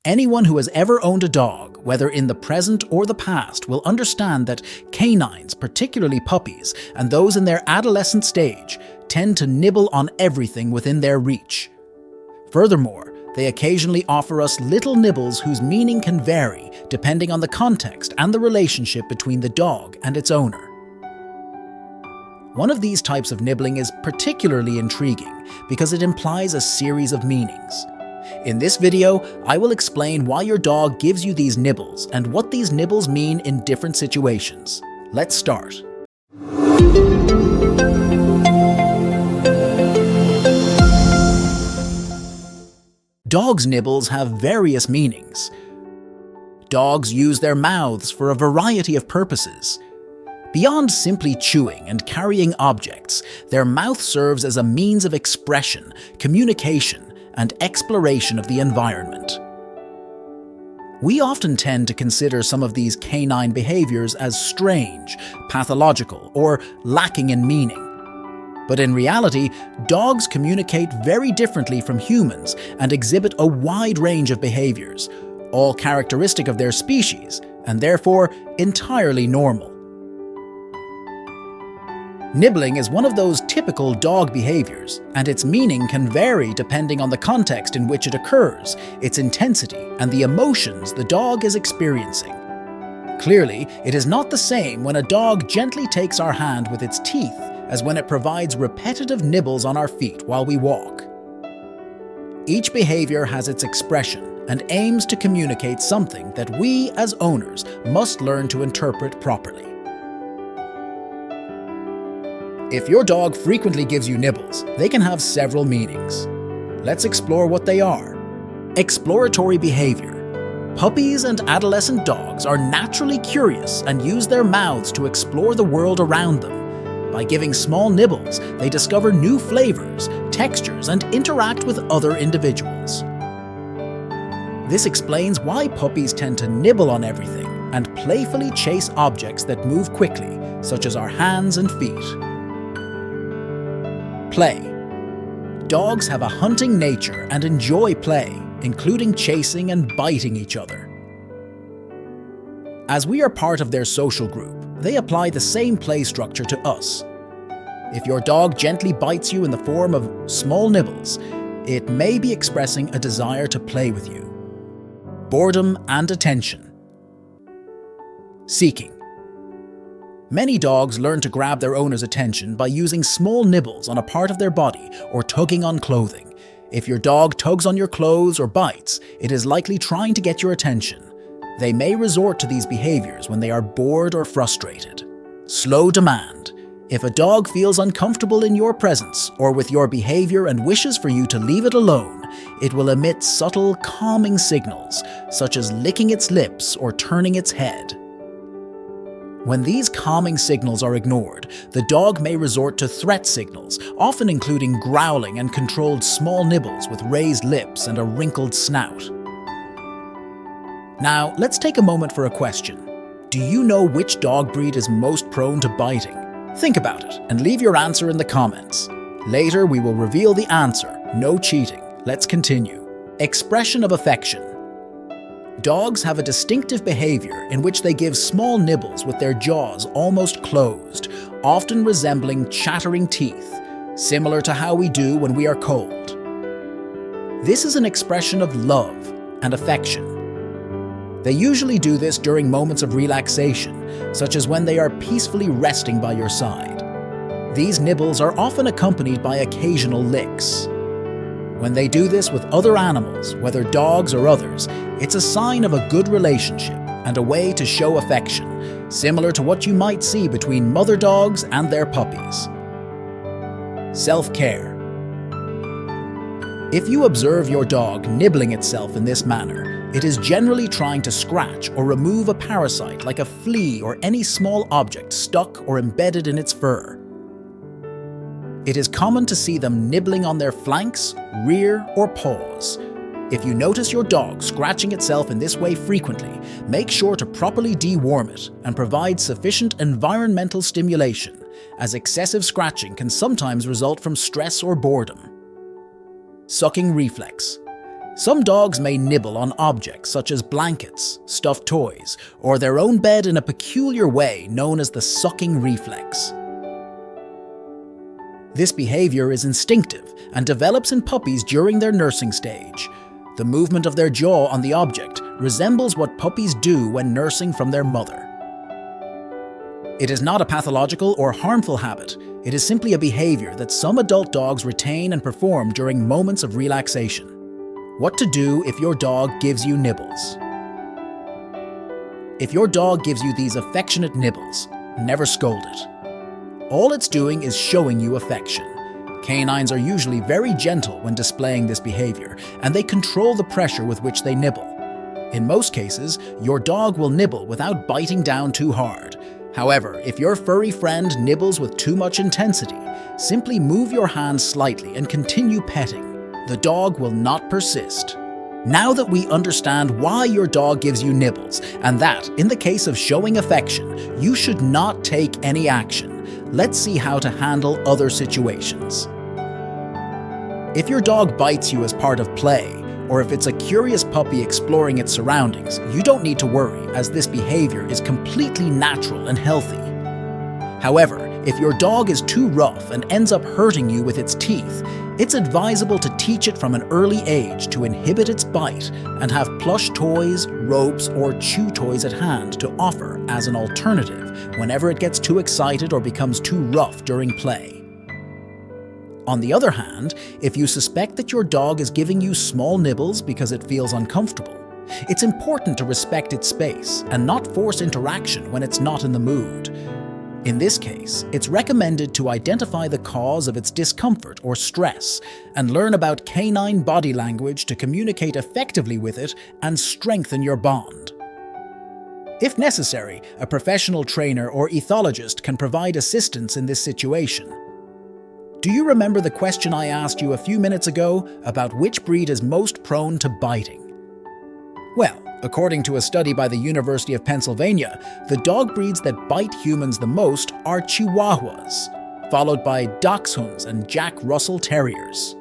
Anyone who has ever owned a dog, whether in the present or the past, will understand that canines, particularly puppies, and those in their adolescent stage, tend to nibble on everything within their reach. Furthermore, they occasionally offer us little nibbles whose meaning can vary depending on the context and the relationship between the dog and its owner. One of these types of nibbling is particularly intriguing because it implies a series of meanings. In this video, I will explain why your dog gives you these nibbles and what these nibbles mean in different situations. Let's start. Dogs' nibbles have various meanings. Dogs use their mouths for a variety of purposes. Beyond simply chewing and carrying objects, their mouth serves as a means of expression, communication, and exploration of the environment. We often tend to consider some of these canine behaviors as strange, pathological, or lacking in meaning. But in reality, dogs communicate very differently from humans and exhibit a wide range of behaviors, all characteristic of their species, and therefore entirely normal. Nibbling is one of those typical dog behaviors, and its meaning can vary depending on the context in which it occurs, its intensity, and the emotions the dog is experiencing. Clearly, it is not the same when a dog gently takes our hand with its teeth as when it provides repetitive nibbles on our feet while we walk. Each behavior has its expression and aims to communicate something that we, as owners, must learn to interpret properly. If your dog frequently gives you nibbles, they can have several meanings. Let's explore what they are. Exploratory behavior. Puppies and adolescent dogs are naturally curious and use their mouths to explore the world around them. By giving small nibbles, they discover new flavors, textures, and interact with other individuals. This explains why puppies tend to nibble on everything and playfully chase objects that move quickly, such as our hands and feet. Play. Dogs have a hunting nature and enjoy play, including chasing and biting each other. As we are part of their social group, they apply the same play structure to us. If your dog gently bites you in the form of small nibbles, it may be expressing a desire to play with you. Boredom and attention. Seeking. Many dogs learn to grab their owner's attention by using small nibbles on a part of their body or tugging on clothing. If your dog tugs on your clothes or bites, it is likely trying to get your attention. They may resort to these behaviors when they are bored or frustrated. Slow demand. If a dog feels uncomfortable in your presence or with your behavior and wishes for you to leave it alone, it will emit subtle, calming signals, such as licking its lips or turning its head. When these calming signals are ignored, the dog may resort to threat signals, often including growling and controlled small nibbles with raised lips and a wrinkled snout. Now, let's take a moment for a question. Do you know which dog breed is most prone to biting? Think about it and leave your answer in the comments. Later, we will reveal the answer. No cheating. Let's continue. Expression of affection. Dogs have a distinctive behavior in which they give small nibbles with their jaws almost closed, often resembling chattering teeth, similar to how we do when we are cold. This is an expression of love and affection. They usually do this during moments of relaxation, such as when they are peacefully resting by your side. These nibbles are often accompanied by occasional licks. When they do this with other animals, whether dogs or others, it's a sign of a good relationship and a way to show affection, similar to what you might see between mother dogs and their puppies. Self-care. If you observe your dog nibbling itself in this manner, it is generally trying to scratch or remove a parasite like a flea or any small object stuck or embedded in its fur. It is common to see them nibbling on their flanks, rear, or paws. If you notice your dog scratching itself in this way frequently, make sure to properly deworm it and provide sufficient environmental stimulation, as excessive scratching can sometimes result from stress or boredom. Sucking reflex. Some dogs may nibble on objects such as blankets, stuffed toys, or their own bed in a peculiar way known as the sucking reflex. This behavior is instinctive and develops in puppies during their nursing stage. The movement of their jaw on the object resembles what puppies do when nursing from their mother. It is not a pathological or harmful habit. It is simply a behavior that some adult dogs retain and perform during moments of relaxation. What to do if your dog gives you nibbles. If your dog gives you these affectionate nibbles, never scold it. All it's doing is showing you affection. Canines are usually very gentle when displaying this behavior, and they control the pressure with which they nibble. In most cases, your dog will nibble without biting down too hard. However, if your furry friend nibbles with too much intensity, simply move your hand slightly and continue petting. The dog will not persist. Now that we understand why your dog gives you nibbles, and that, in the case of showing affection, you should not take any action, let's see how to handle other situations. If your dog bites you as part of play, or if it's a curious puppy exploring its surroundings, you don't need to worry, as this behavior is completely natural and healthy. However, if your dog is too rough and ends up hurting you with its teeth, it's advisable to teach it from an early age to inhibit its bite and have plush toys, ropes, or chew toys at hand to offer as an alternative whenever it gets too excited or becomes too rough during play. On the other hand, if you suspect that your dog is giving you small nibbles because it feels uncomfortable, it's important to respect its space and not force interaction when it's not in the mood. In this case, it's recommended to identify the cause of its discomfort or stress and learn about canine body language to communicate effectively with it and strengthen your bond. If necessary, a professional trainer or ethologist can provide assistance in this situation. Do you remember the question I asked you a few minutes ago about which breed is most prone to biting? Well, according to a study by the University of Pennsylvania, the dog breeds that bite humans the most are Chihuahuas, followed by Dachshunds and Jack Russell Terriers.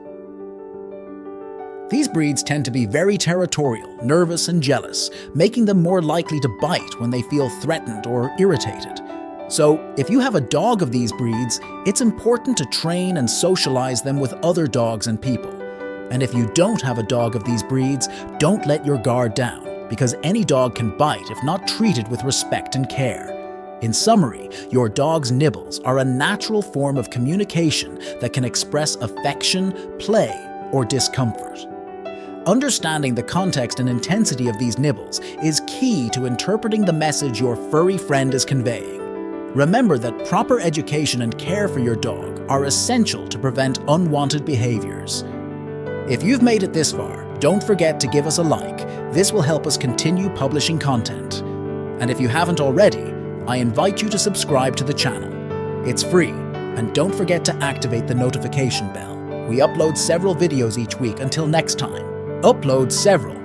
These breeds tend to be very territorial, nervous, and jealous, making them more likely to bite when they feel threatened or irritated. So, if you have a dog of these breeds, it's important to train and socialize them with other dogs and people. And if you don't have a dog of these breeds, don't let your guard down, because any dog can bite if not treated with respect and care. In summary, your dog's nibbles are a natural form of communication that can express affection, play, or discomfort. Understanding the context and intensity of these nibbles is key to interpreting the message your furry friend is conveying. Remember that proper education and care for your dog are essential to prevent unwanted behaviors. If you've made it this far, don't forget to give us a like. This will help us continue publishing content. And if you haven't already, I invite you to subscribe to the channel. It's free, and don't forget to activate the notification bell. We upload several videos each week. Until next time, upload several.